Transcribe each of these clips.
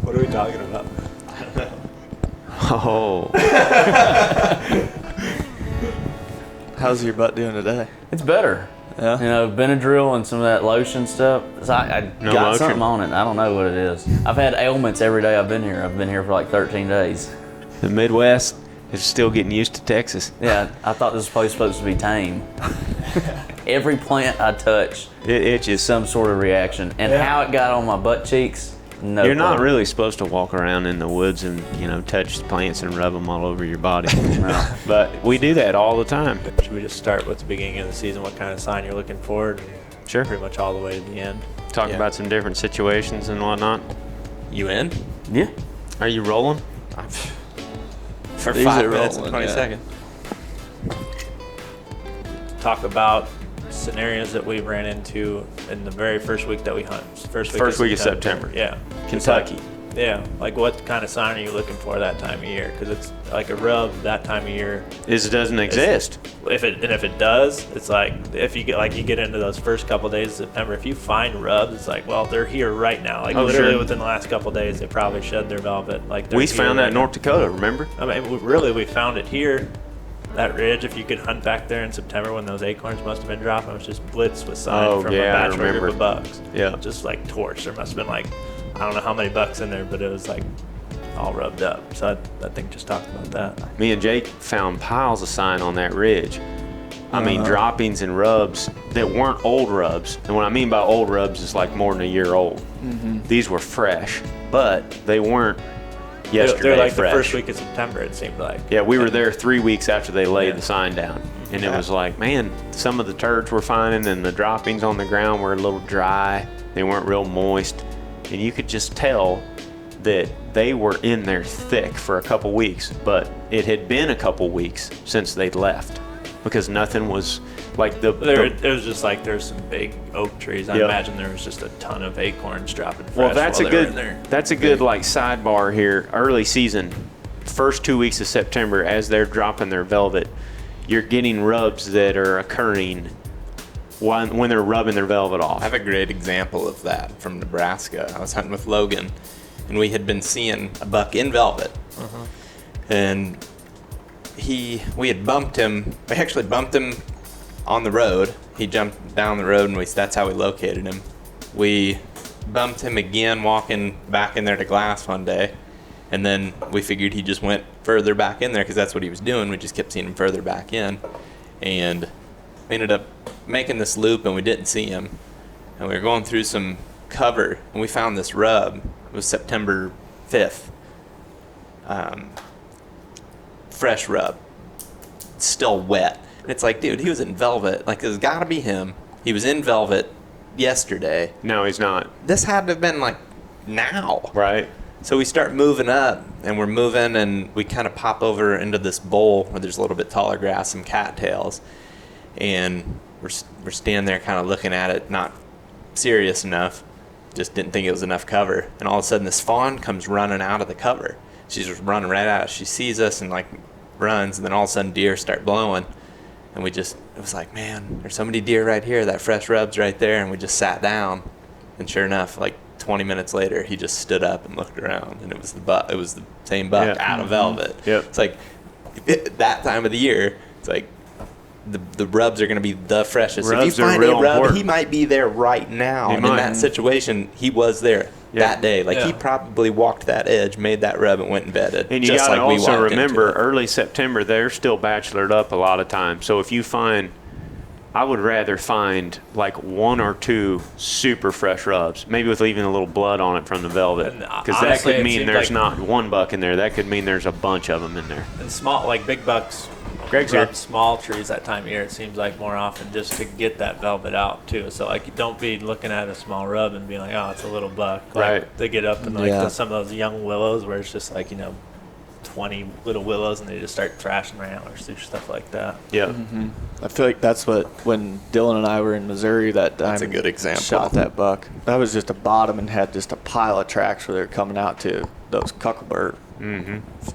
What are we talking about? I don't know. Oh. How's your butt doing today? It's better. Yeah. You know, Benadryl and some of that lotion stuff. So I No got lotion? something on it. I don't know what it is. I've had ailments every day I've been here. I've been here for like 13 days. The Midwest is still getting used to Texas. Yeah, I thought this place was supposed to be tame. Every plant I touch, It itches. some sort of reaction. And how it got on my butt cheeks, no You're not clue. really supposed to walk around in the woods and, touch plants and rub them all over your body. No. But we do that all the time. Should we just start with the beginning of the season, what kind of sign you're looking for, and Sure. pretty much all the way to the end? Talk about some different situations and whatnot. You in? Yeah. Are you rolling? For These 5 are minutes rolling, and 20 yeah. seconds. Talk about scenarios that we ran into in the very first week that we hunt. First week of September. Yeah. Kentucky. Yeah. Like, what kind of sign are you looking for that time of year? Because it's like a rub that time of year. It doesn't exist. If it does, it's like if you get into those first couple days of September, if you find rubs, it's like, well, they're here right now. Like, literally sure. within the last couple days, they probably shed their velvet. Like, they're We here found that right in now. North Dakota, remember? I mean, we found it here. That ridge, if you could hunt back there in September when those acorns must have been dropping, it was just blitzed with sign Oh, from yeah, I a bachelor remember. group of bucks. Yeah. Just like torch. There must have been like, I don't know how many bucks in there, but it was like all rubbed up. So I think just talk about that. Me and Jake found piles of sign on that ridge. I mean, droppings and rubs that weren't old rubs. And what I mean by old rubs is like more than a year old. These were fresh, but they weren't yesterday They're like fresh. the first week of September, it seemed like. Yeah, we were there 3 weeks after they laid Yeah. the sign down. And it was like, man, some of the turds we're finding and the droppings on the ground were a little dry. They weren't real moist. And you could just tell that they were in there thick for a couple weeks, but it had been a couple weeks since they'd left because nothing was like It was just like there's some big oak trees. I Yep. imagine there was just a ton of acorns dropping fresh Well, that's while a they were good in there. that's a good like sidebar here. Early season, first 2 weeks of September, as they're dropping their velvet, you're getting rubs that are occurring when they're rubbing their velvet off. I have a great example of that from Nebraska. I was hunting with Logan, and we had been seeing a buck in velvet. And we had bumped him. We actually bumped him on the road. He jumped down the road, and that's how we located him. We bumped him again walking back in there to glass one day, and then we figured he just went further back in there because that's what he was doing. We just kept seeing him further back in, and we ended up making this loop, and we didn't see him. And we were going through some cover, and we found this rub. It was September 5th. Fresh rub. Still wet. And it's like, dude, he was in velvet. Like, it's got to be him. He was in velvet yesterday. No, he's not. This had to have been, like, now. Right. So we start moving up, and we're moving, and we kind of pop over into this bowl where there's a little bit taller grass, some cattails. And we're standing there kind of looking at it, not serious enough. Just didn't think it was enough cover. And all of a sudden, this fawn comes running out of the cover. She's just running right out. She sees us and, like, runs, and then all of a sudden deer start blowing. And it was like, man, there's so many deer right here. That fresh rub's right there. And we just sat down. And sure enough, like 20 minutes later, he just stood up and looked around. And it was the same buck out of velvet. Yep. It's like, that time of the year, it's like, the rubs are going to be the freshest. Rubs if you are find real a rub, important. he might be there right now. He And might. in that situation, he was there that day. Like, he probably walked that edge, made that rub, and went and bedded. And you just got to like we also walked remember, into it. early September, they're still bachelored up a lot of times. So if you find, I would rather find like one or two super fresh rubs, maybe with even a little blood on it from the velvet. And, Because that honestly, could it mean seemed there's like- not one buck in there. That could mean there's a bunch of them in there. And small, like big bucks, Greg's rub here. small trees that time of year. It seems like more often just to get that velvet out too. So like, you don't be looking at a small rub and being like, oh, it's a little buck. Like, Right. They get up and like Yeah. some of those young willows where it's just like 20 little willows and they just start trashing their antlers through stuff like that. Yeah. I feel like that's when Dylan and I were in Missouri that time. That's a good example. Shot that buck. That was just a bottom and had just a pile of tracks where they were coming out to those cucklebur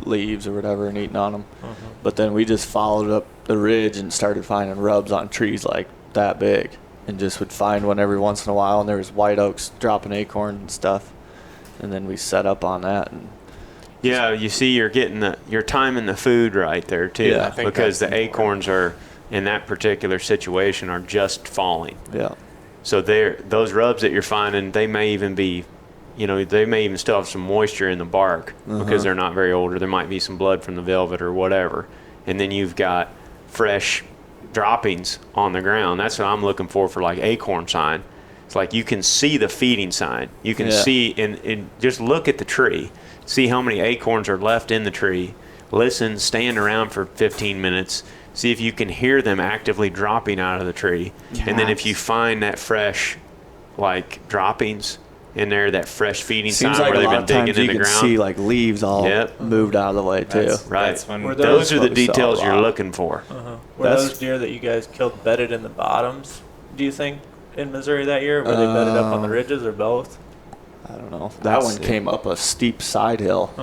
leaves or whatever and eating on them. But then we just followed up the ridge and started finding rubs on trees like that big, and just would find one every once in a while. And there was white oaks dropping acorns and stuff. and then we set up on that. And Yeah, you see, you're timing the food right there too, Yeah, I think because the that's important. acorns are in that particular situation are just falling. yeah, So those rubs that you're finding, they may even be, they may even still have some moisture in the bark because they're not very old, or there might be some blood from the velvet or whatever. And then you've got fresh droppings on the ground. That's what I'm looking for like acorn sign. It's like you can see the feeding sign. You can see and just look at the tree, see how many acorns are left in the tree. Listen, stand around for 15 minutes. See if you can hear them actively dropping out of the tree. And then if you find that fresh, like droppings in there, that fresh feeding seems sign like where a they've lot been of times digging you in the can ground. see like leaves all moved out of the way too. Right. That's when Were Those are the what we saw a details you're lot. looking for. Were those deer that you guys killed bedded in the bottoms, do you think, in Missouri that year? Were they bedded up on the ridges or both? I don't know. That one came up a steep side hill,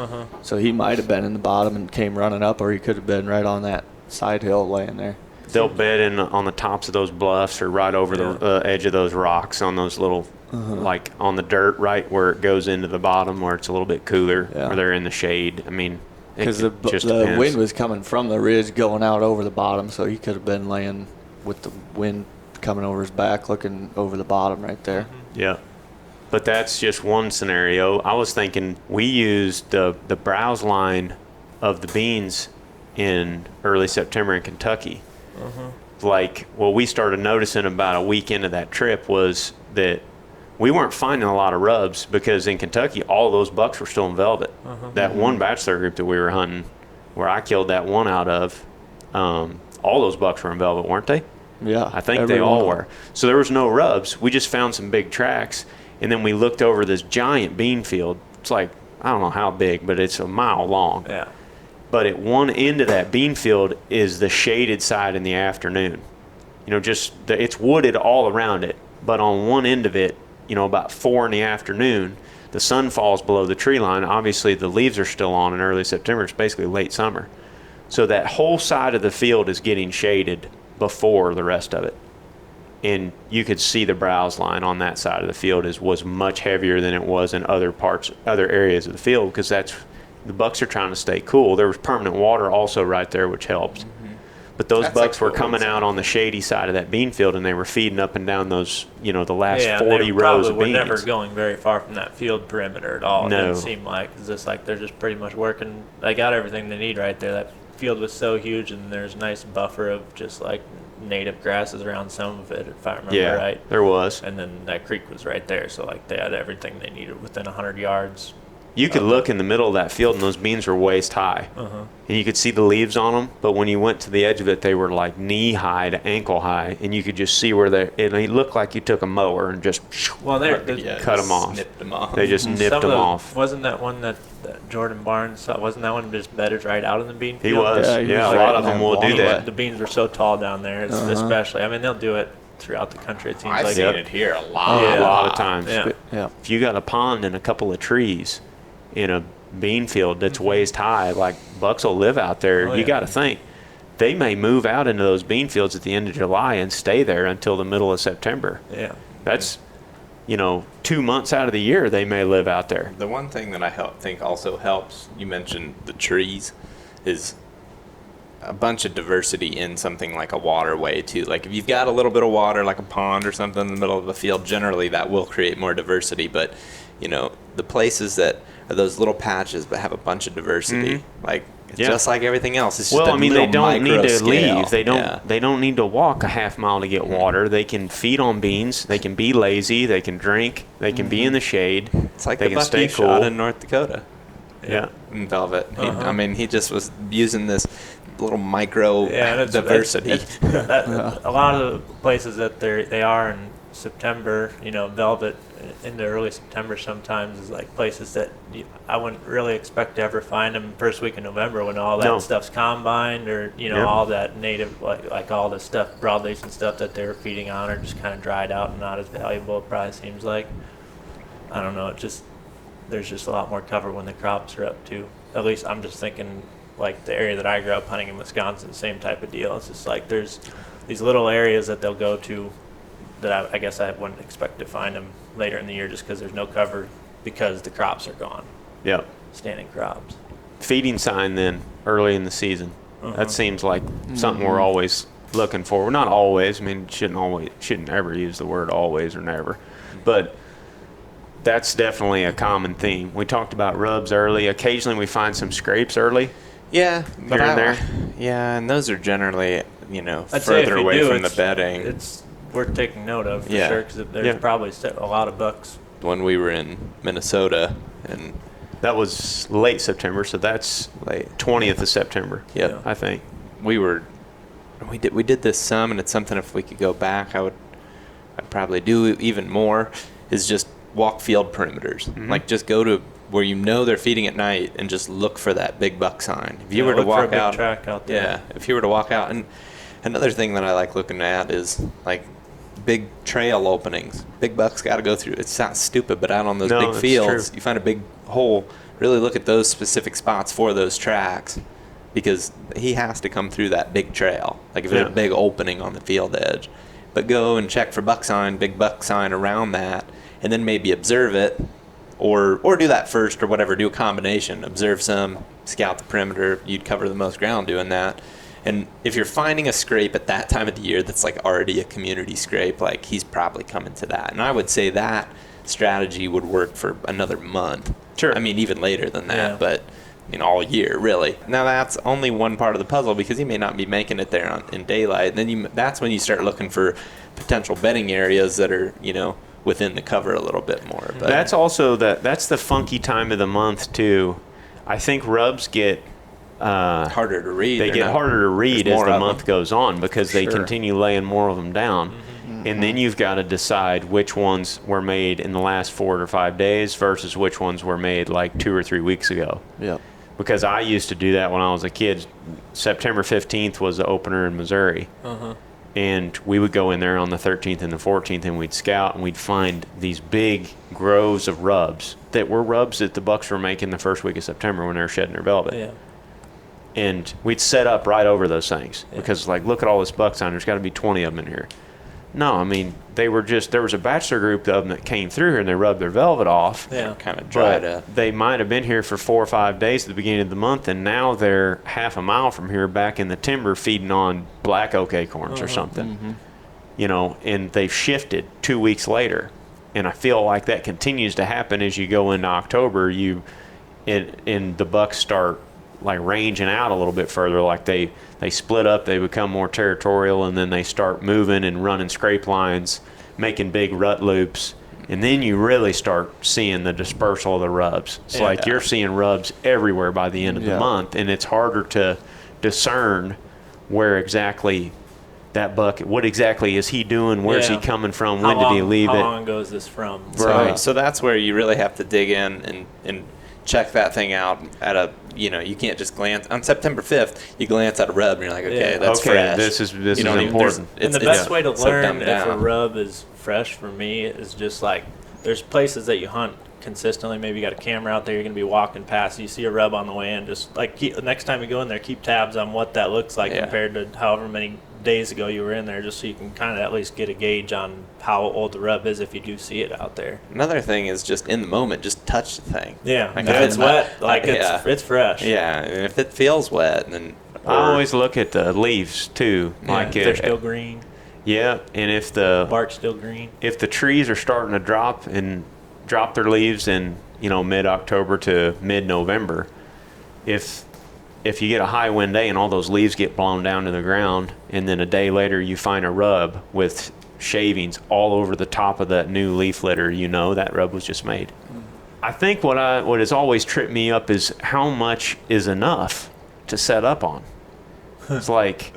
so he might have been in the bottom and came running up, or he could have been right on that side hill laying there. They'll bed on the tops of those bluffs or right over the edge of those rocks on those little, like on the dirt right where it goes into the bottom where it's a little bit cooler, Yeah. where they're in the shade. I mean, Because the wind was coming from the ridge going out over the bottom, so he could have been laying with the wind coming over his back, looking over the bottom right there. Yeah. But that's just one scenario. I was thinking we used the browse line of the beans in early September in Kentucky. Like, what we started noticing about a week into that trip was that we weren't finding a lot of rubs because in Kentucky, all those bucks were still in velvet. That one bachelor group that we were hunting, where I killed that one out of, all those bucks were in velvet, weren't they? Yeah, I think every they one all of them. were. So there was no rubs. We just found some big tracks, and then we looked over this giant bean field. It's like, I don't know how big, but it's a mile long. Yeah. But at one end of that bean field is the shaded side in the afternoon. It's wooded all around it, but on one end of it, about 4 in the afternoon, the sun falls below the tree line. Obviously, the leaves are still on in early September. It's basically late summer. So that whole side of the field is getting shaded before the rest of it. And you could see the browse line on that side of the field was much heavier than it was in other areas of the field, because the bucks are trying to stay cool. There was permanent water also right there, which helped. But those That's bucks a were cool coming out insight. on the shady side of that bean field, and they were feeding up and down those, the last Yeah, 40 they rows probably of were beans. never going very far from that field perimeter at all. No. It didn't seem like. It's just like they're just pretty much working. They got everything they need right there. That field was so huge, and there's a nice buffer of just like native grasses around some of it, if I remember right. There was. And then that creek was right there, so like they had everything they needed within 100 yards. You could look in the middle of that field, and those beans were waist high. And you could see the leaves on them, but when you went to the edge of it, they were like knee high to ankle high, and you could just see where it looked like you took a mower and just Well, cut them off. Snipped them off. They just nipped them off. Wasn't that one that Jordan Barnes saw? Wasn't that one just bedded right out in the bean He field? was. Yeah, he Yeah, was a right lot of in them there will do walking. that. The beans were so tall down there, especially. I mean, they'll do it throughout the country. It seems I've like. seen Yep. it here a lot. A lot of times. Yeah. Yeah. If you got a pond and a couple of trees in a bean field that's waist high, like bucks will live out there. Oh, You yeah. got to think they may move out into those bean fields at the end of July and stay there until the middle of September. Yeah. That's 2 months out of the year they may live out there. The one thing that I think also helps, you mentioned the trees, is a bunch of diversity in something like a waterway too. Like if you've got a little bit of water, like a pond or something in the middle of the field, generally that will create more diversity. But the places that are those little patches but have a bunch of diversity, like it's Yeah. just like everything else. It's just Well, a I mean, they little don't need micro to scale. leave. They don't. Yeah. They don't need to walk a half mile to get water. They can feed on beans. They can be lazy. They can drink. They can be in the shade. It's like they the can buck stay you shot cool. in North Dakota. Yeah. In velvet. I mean, he just was using this little micro Yeah, and it's diversity. A lot of the places that they are in September, velvet into early September sometimes is like places that I wouldn't really expect to ever find them first week in November when all that No. stuff's combined, or Yeah. all that native like all the stuff, broadleaves and stuff that they were feeding on are just kind of dried out and not as valuable. It probably seems like. I don't know. There's just a lot more cover when the crops are up too. At least I'm just thinking, like the area that I grew up hunting in Wisconsin, same type of deal. It's just like there's these little areas that they'll go to that I guess I wouldn't expect to find them later in the year just because there's no cover because the crops are gone, Yep. standing crops. Feeding sign then early in the season. That seems like something we're always looking for. Well, not always. I mean, shouldn't ever use the word always or never, but that's definitely a common theme. We talked about rubs early. Occasionally we find some scrapes early. Yeah, but Here and there. Yeah, and those are generally, I'd say if further you away do, from the it's- bedding. It's worth taking note of for Yeah. sure, because there's Yeah. probably a lot of bucks. When we were in Minnesota, and That was late September, so that's Late. 20th of September. Yep. I think. we did this some, and it's something if we could go back, I'd probably do even more. Is just walk field perimeters, like just go to where they're feeding at night and just look for that big buck sign. If you were to Look for a walk big out, track out there. yeah, if you were to walk out, and another thing that I like looking at is like big trail openings. Big bucks got to go through. It sounds stupid, but out on those No, big it's fields, true. you find a big hole. Really look at those specific spots for those tracks, because he has to come through that big trail. Like if there's a Yeah. big opening on the field edge, but go and check for buck sign, big buck sign around that, and then maybe observe it, or do that first or whatever. Do a combination. Observe some, scout the perimeter. You'd cover the most ground doing that. And if you're finding a scrape at that time of the year that's like already a community scrape, like he's probably coming to that. And I would say that strategy would work for another month. Sure. I mean, even later than that, Yeah. but all year, really. Now that's only one part of the puzzle, because he may not be making it there in daylight. And then that's when you start looking for potential bedding areas that are, within the cover a little bit more. But That's also that's the funky time of the month too. I think rubs get harder to read. they They're get not- harder to read there's as more the of month them. goes on, because they Sure. continue laying more of them down. And then you've got to decide which ones were made in the last 4 or 5 days versus which ones were made like 2 or 3 weeks ago. Yep. Because I used to do that when I was a kid. September 15th was the opener in Missouri. And we would go in there on the 13th and the 14th, and we'd scout, and we'd find these big groves of rubs that were rubs that the bucks were making the first week of September when they were shedding their velvet. Yeah. And we'd set up right over those things, Yeah. because like, look at all this buck sign. There's got to be 20 of them in here. No, I mean, there was a bachelor group of them that came through here and they rubbed their velvet off. Yeah. Kind of dried But up. they might have been here for 4 or 5 days at the beginning of the month, and now they're half a mile from here back in the timber feeding on black oak acorns or something. And they've shifted 2 weeks later. And I feel like that continues to happen as you go into October. And the bucks start like ranging out a little bit further, like they split up, they become more territorial, and then they start moving and running scrape lines, making big rut loops, and then you really start seeing the dispersal of the rubs. It's like you're seeing rubs everywhere by the end of the Yeah. month, and it's harder to discern where exactly that buck, what exactly is he doing, where's he Yeah. coming from, when did he leave How it. long ago is this from? Right. So that's where you really have to dig in and check that thing out at you can't just glance. On September 5th, you glance at a rub and you're like, okay, Yeah. that's Okay, fresh. this is You don't even- important. And the it's best way to so learn dumbed if a down. rub is fresh for me is just like, there's places that you hunt consistently. Maybe you got a camera out there, you're going to be walking past, you see a rub on the way in, just like next time you go in there, keep tabs on what that looks like Yeah. compared to however many days ago you were in there, just so you can kind of at least get a gauge on how old the rub is if you do see it out there. Another thing is just in the moment, just touch the thing. Yeah, Like, if it's wet, like yeah. it's fresh. Yeah, and if it feels wet, then I always look at the leaves too, Yeah. like If they're still green, yeah, and if the bark's still green. if the trees are starting to drop their leaves in mid-October to mid-November, if you get a high wind day and all those leaves get blown down to the ground, and then a day later you find a rub with shavings all over the top of that new leaf litter, that rub was just made. I think what has always tripped me up is how much is enough to set up on. It's like,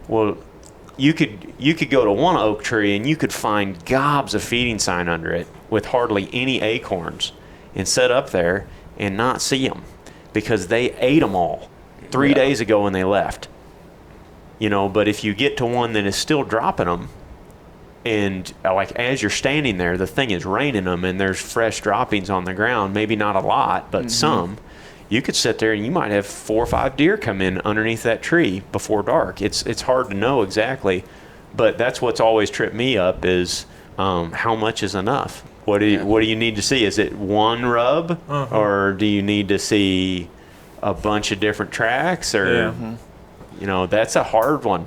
well, you could go to one oak tree and you could find gobs of feeding sign under it with hardly any acorns, and set up there and not see them because they ate them all 3 days ago when they left. But if you get to one that is still dropping them, and like as you're standing there, the thing is raining them, and there's fresh droppings on the ground, maybe not a lot, but some, you could sit there and you might have 4 or 5 deer come in underneath that tree before dark. It's hard to know exactly, but that's what's always tripped me up is how much is enough. What do you need to see? Is it one rub, or do you need to see a bunch of different tracks? Or that's a hard one.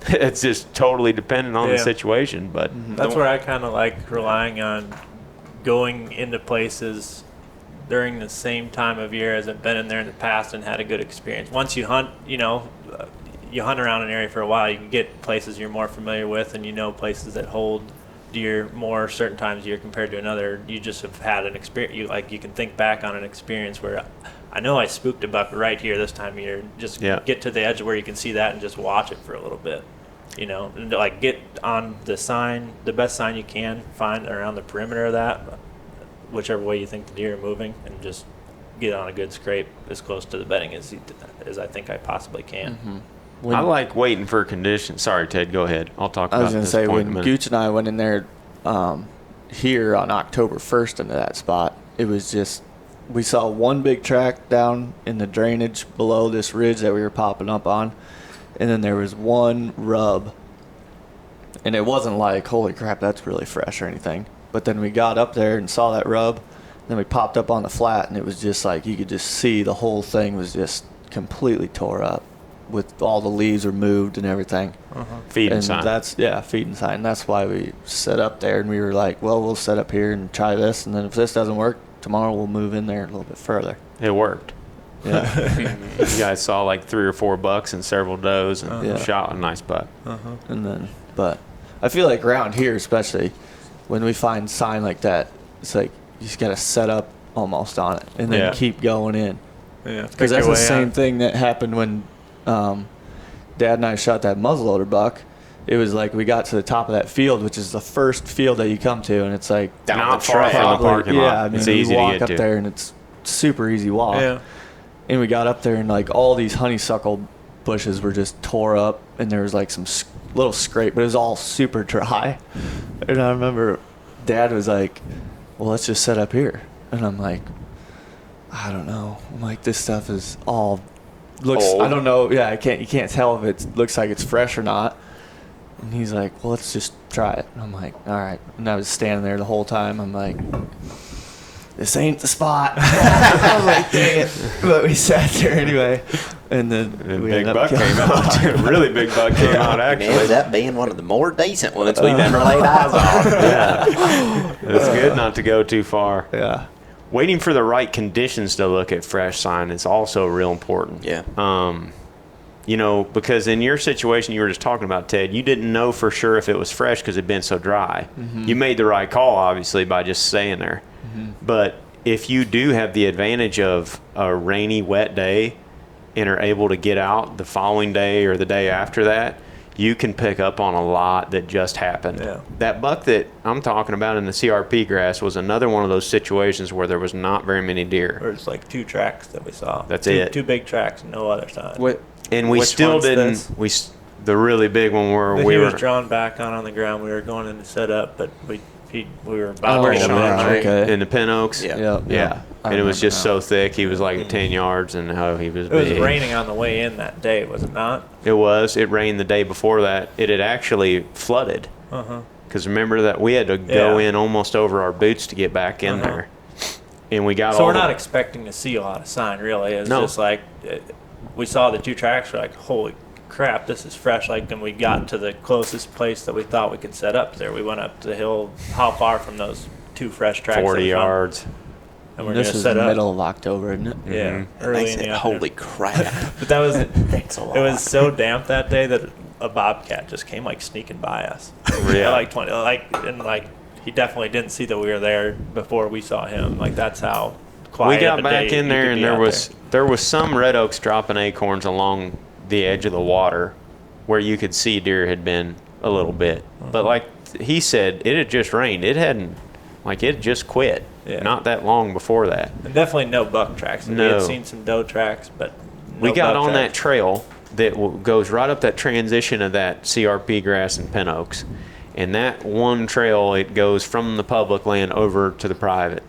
It's just totally dependent on the situation. But that's where I kind of like relying on going into places during the same time of year as I've been in there in the past and had a good experience. Once you hunt, you hunt around an area for a while, you can get places you're more familiar with, and places that hold deer more certain times of year compared to another. You just have had an experience. You can think back on an experience where I know I spooked a buck right here this time of year. Just get to the edge where you can see that and just watch it for a little bit. And like get on the sign, the best sign you can find around the perimeter of that, whichever way you think the deer are moving, and just get on a good scrape as close to the bedding as I think I possibly can. I like waiting for conditions. Sorry, Ted, go ahead. I'll talk about this. I was going to say, point in a when minute. Gooch and I went in there here on October 1st into that spot, it was just, we saw one big track down in the drainage below this ridge that we were popping up on, and then there was one rub. And it wasn't like, holy crap, that's really fresh or anything. But then we got up there and saw that rub, then we popped up on the flat, and it was just like, you could just see the whole thing was just completely tore up, with all the leaves removed and everything. Feeding sign. Feeding sign. That's why we set up there, and we were like, well, we'll set up here and try this, and then if this doesn't work, tomorrow we'll move in there a little bit further. It worked. Yeah. You guys saw like 3 or 4 bucks and several does, and shot a nice buck. And then, but I feel like around here, especially when we find sign like that, it's like you just got to set up almost on it and then keep going in. Yeah, because that's the same thing that happened when Dad and I shot that muzzleloader buck. It was like we got to the top of that field, which is the first field that you come to, and it's like not far from the parking lot. Yeah, I mean, it's easy you walk to get up to. there, and it's super easy walk. Yeah. And we got up there, and like all these honeysuckle bushes were just tore up, and there was like some little scrape, but it was all super dry. And I remember Dad was like, well, let's just set up here. And I'm like, I don't know. I'm like, this stuff is all looks old. I don't know. Yeah, you can't tell if it looks like it's fresh or not. And he's like, well, let's just try it. And I'm like, all right. And I was standing there the whole time. I'm like, this ain't the spot. I was like, dang it. But we sat there anyway. And then we big ended buck up came out. A really big buck came out, actually. Man, that being one of the more decent ones we've ever laid eyes on. It's good not to go too far. Yeah. Waiting for the right conditions to look at fresh sign is also real important. Yeah. Because in your situation you were just talking about, Ted, you didn't know for sure if it was fresh because it'd been so dry. You made the right call, obviously, by just staying there. But if you do have the advantage of a rainy, wet day and are able to get out the following day or the day after that, you can pick up on a lot that just happened. Yeah. That buck that I'm talking about in the CRP grass was another one of those situations where there was not very many deer. Or it's like 2 tracks that we saw. That's it. 2 big tracks, no other sign. And we Which still one's didn't. this? The really big one where He we was were. drawn back on the ground. We were going in to set up, but we were Oh, about to yeah, get on. right. okay. In the pin oaks. Yeah. Yeah. I And it was remember just now. so thick. He was like at 10 yards, and how he was It was big. raining on the way in that day, was it not? It was. It rained the day before that. It had actually flooded. Because remember that we had to go Yeah. in almost over our boots to get back in there. And we got So all we're the- not expecting to see a lot of sign, really. It's No. just like we saw the 2 tracks. We're like, holy crap, this is fresh. Like, and we got to the closest place that we thought we could set up there. We went up the hill. How far from those 2 fresh tracks? 40 that we found? yards. And we're This gonna is set the up. middle of October, isn't it? Yeah, I early in said, the holy afternoon. crap. But that was That's a lot. it was so damp that day that a bobcat just came like sneaking by us. Really? Like 20, and he definitely didn't see that we were there before we saw him. Like that's how quiet. We got of a back day in you there, could and be out there was some red oaks dropping acorns along the edge of the water where you could see deer had been a little bit. But like he said, it had just rained. It hadn't, like it just quit. Yeah. Not that long before that. And definitely no buck tracks. We No. had seen some doe tracks, but We no got buck on that tracks. trail that goes right up that transition of that CRP grass and pin oaks. And that one trail, it goes from the public land over to the private.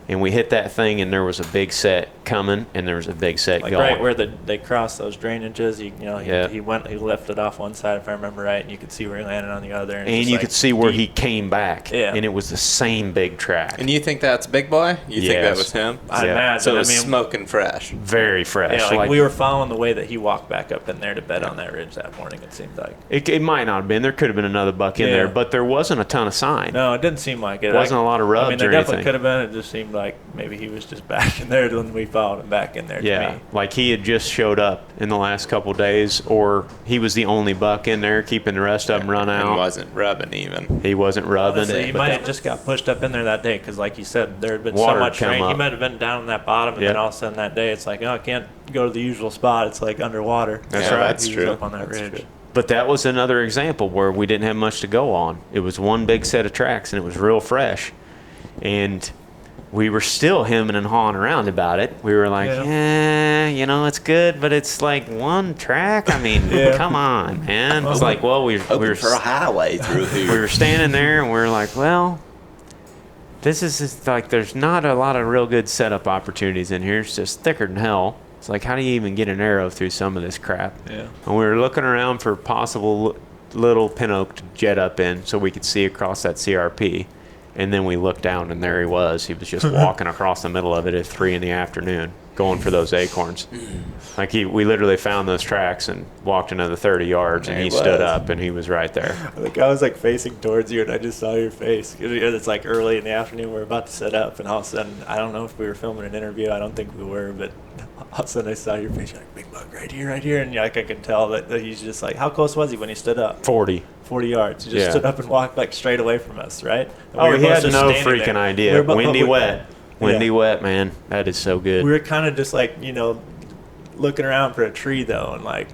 And we hit that thing, and there was a big set coming, and there was a big set Like going. right where they cross those drainages, he Yeah. he lifted off one side if I remember right, and you could see where he landed on the other. And just you like could see where he deep. came back, Yeah. and it was the same big track. And you think that's Big Boy? You think that Yes. was him? I Yeah. imagine. So it was I mean, smoking fresh. Very fresh. yeah, like we were following the way that he walked back up in there to bed on that ridge that morning. It seemed like. It might not have been. There could have been another buck in Yeah. there, but there wasn't a ton of sign. No, it didn't seem like it. Wasn't a lot of rubs I mean, there or definitely anything. could have been. It just seemed like maybe he was just back in there when we followed him back in there. To Yeah, me. like he had just showed up in the last couple days, or he was the only buck in there keeping the rest of them run And out. wasn't rubbing even. He wasn't rubbing. Honestly, he but might that- have just got pushed up in there that day because, like you said, there had been Water so much come rain. He up. might have been down in that bottom, and Yeah. then all of a sudden that day, it's like, oh, I can't go to the usual spot. It's like underwater. That's Yeah, right. that's He was true. up on that That's ridge. true. But that was another example where we didn't have much to go on. It was one big set of tracks, and it was real fresh. And we were still hemming and hawing around about it. We were like, it's good, but it's like one track. I mean, Yeah. come on, man. It's like, well, we Hoping were for a highway through we here. were standing there, and we are like, well, this is just like there's not a lot of real good setup opportunities in here. It's just thicker than hell. It's like, how do you even get an arrow through some of this crap? Yeah. And we were looking around for possible little pin oak to jet up in so we could see across that CRP. And then we looked down, and there he was. He was just walking across the middle of it at 3 p.m, going for those acorns. Like we literally found those tracks and walked another 30 yards, and There he he stood was. up, and he was right there. Like I was like facing towards you, and I just saw your face. It's like early in the afternoon. We're about to set up, and all of a sudden, I don't know if we were filming an interview. I don't think we were, but all of a sudden I saw your face. You're like, big buck right here, and like I could tell that he's just like, how close was he when he stood up? 40. 40 yards. He just Yeah. stood up and walked like straight away from us, right? And Oh, we were he both had just no standing freaking there. idea. We were both- Windy we- wet. Windy Yeah. wet, man. That is so good. We were kind of just like, looking around for a tree though, and like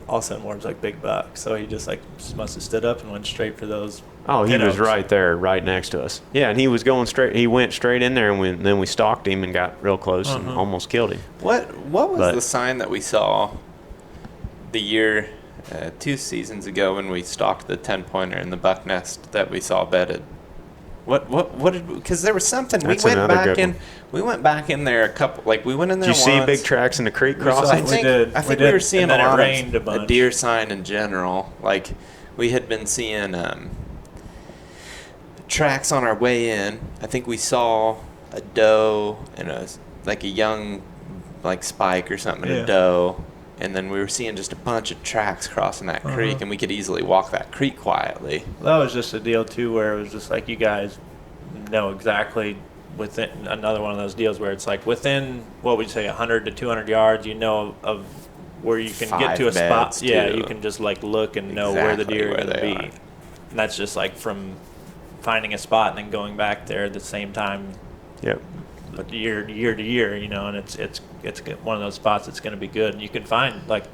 all of a sudden Worm's like big buck. So he just must have stood up and went straight for those. Oh, he pin was oaks. right there, right next to us. Yeah, and he was going straight. He went straight in there, and then we stalked him and got real close and almost killed him. What was But- the sign that we saw the year 2 seasons ago when we stalked the 10-pointer in the buck nest that we saw bedded? What did? Because there was something That's we went another back good in. one. We went back in there a couple. Like we went in Did there. you see once. big tracks in the creek We saw- crossing? we I did. think We we were did. seeing And then a it lot rained a of bunch. deer sign in general. Like we had been seeing tracks on our way in. I think we saw a doe and a young spike or something, and Yeah. a doe. And then we were seeing just a bunch of tracks crossing that creek, and we could easily walk that creek quietly. That was just a deal too, where it was just like you guys know exactly within another one of those deals where it's like within what would you say 100 to 200 yards, of where you can get to a 5 spot. beds, Yeah, too. you can just look and know where the Exactly deer are where going to they be. are. And that's just like from finding a spot and then going back there at the same time, Yep. but year to year, and it's one of those spots that's going to be good. And you can find like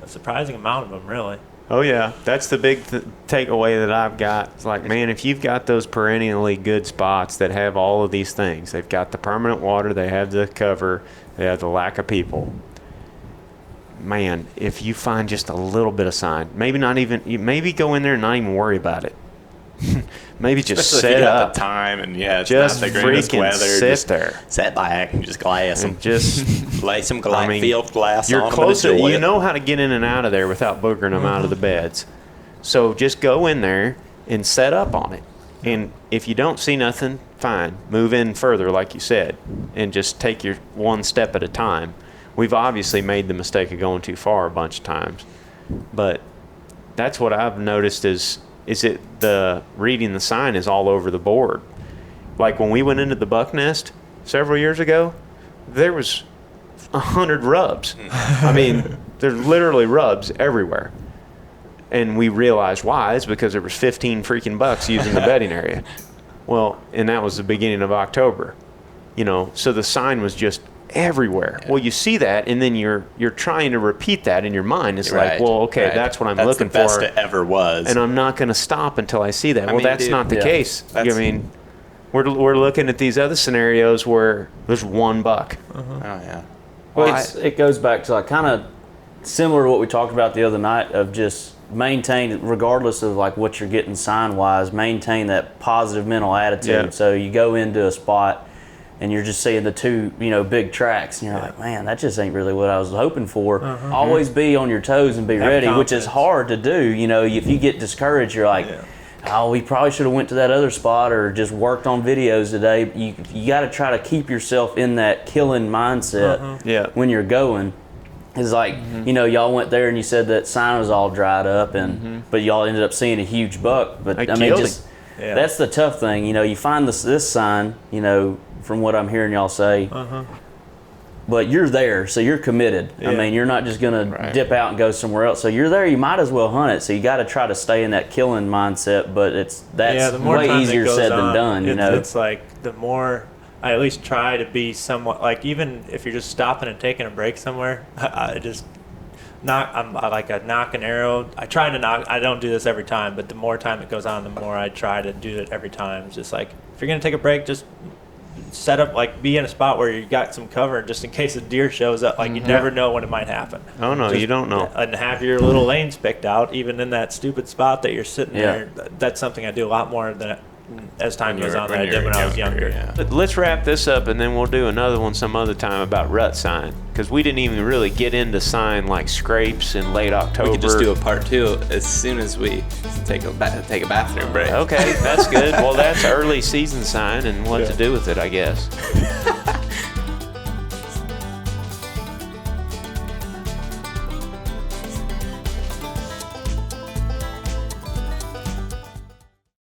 a surprising amount of them, really. Oh yeah, that's the big takeaway that I've got. It's like, man, if you've got those perennially good spots that have all of these things, they've got the permanent water, they have the cover, they have the lack of people. Man, if you find just a little bit of sign, maybe go in there and not even worry about it. Maybe just Especially if set you got up, the time and it's just not the greatest freaking weather. sit Just there sit back and just glass them. and just. Lay some I mean, field glass You're on 'em and closer. enjoy You it. know how to get in and out of there without boogering them out of the beds. So just go in there and set up on it. And if you don't see nothing, fine. Move in further, like you said, and just take your one step at a time. We've obviously made the mistake of going too far a bunch of times, but that's what I've noticed is it the reading the sign is all over the board. Like when we went into the buck nest several years ago, there was 100 rubs. I mean, there's literally rubs everywhere. And we realized why. It's because there was 15 freaking bucks using the bedding area. Well, and that was the beginning of October. So the sign was just everywhere. Yeah. Well, you see that, and then you're trying to repeat that in your mind. It's like, well, okay, right. that's what I'm That's looking the best for. it ever was. And I'm not going to stop until I see that. Well, mean, that's dude, not the yeah. case. That's- I mean, we're looking at these other scenarios where there's one buck. Oh yeah. Well, it goes back to like kind of similar to what we talked about the other night of just maintain, regardless of like what you're getting sign wise, maintain that positive mental attitude. Yeah. So you go into a spot and you're just seeing the two, big tracks, and you're like, man, that just ain't really what I was hoping for. Always be on your toes and be Have ready, which is confidence. hard to do. If you get discouraged, you're like, oh, we probably should have went to that other spot or just worked on videos today. You got to try to keep yourself in that killing mindset Yeah. when you're going. It's like, y'all went there and you said that sign was all dried up, but y'all ended up seeing a huge buck. But They I mean, killed just him. that's the tough thing. You find this sign, from what I'm hearing y'all say, but you're there, so you're committed. I Yeah. mean, you're not just gonna Right. dip out and go somewhere else. So you're there, you might as well hunt it. So you got to try to stay in that killing mindset. But that's the more way time that easier goes said than on, done. It's like the more I at least try to be somewhat like, even if you're just stopping and taking a break somewhere, I just I like a knock an arrow. I try to knock. I don't do this every time, but the more time it goes on, the more I try to do it every time. It's just like, if you're gonna take a break, just set up, like, be in a spot where you got some cover just in case a deer shows up. Like, you never know when it might happen. Oh, no, you don't know. And have your little lanes picked out, even in that stupid spot that you're sitting there. That's something I do a lot more than as time goes on than I did when I was younger. Yeah. But let's wrap this up, and then we'll do another one some other time about rut sign, because we didn't even really get into sign like scrapes in late October. We could just do a part 2 as soon as we take a bathroom break. Okay, that's good. Well, that's early season sign and what to do with it, I guess.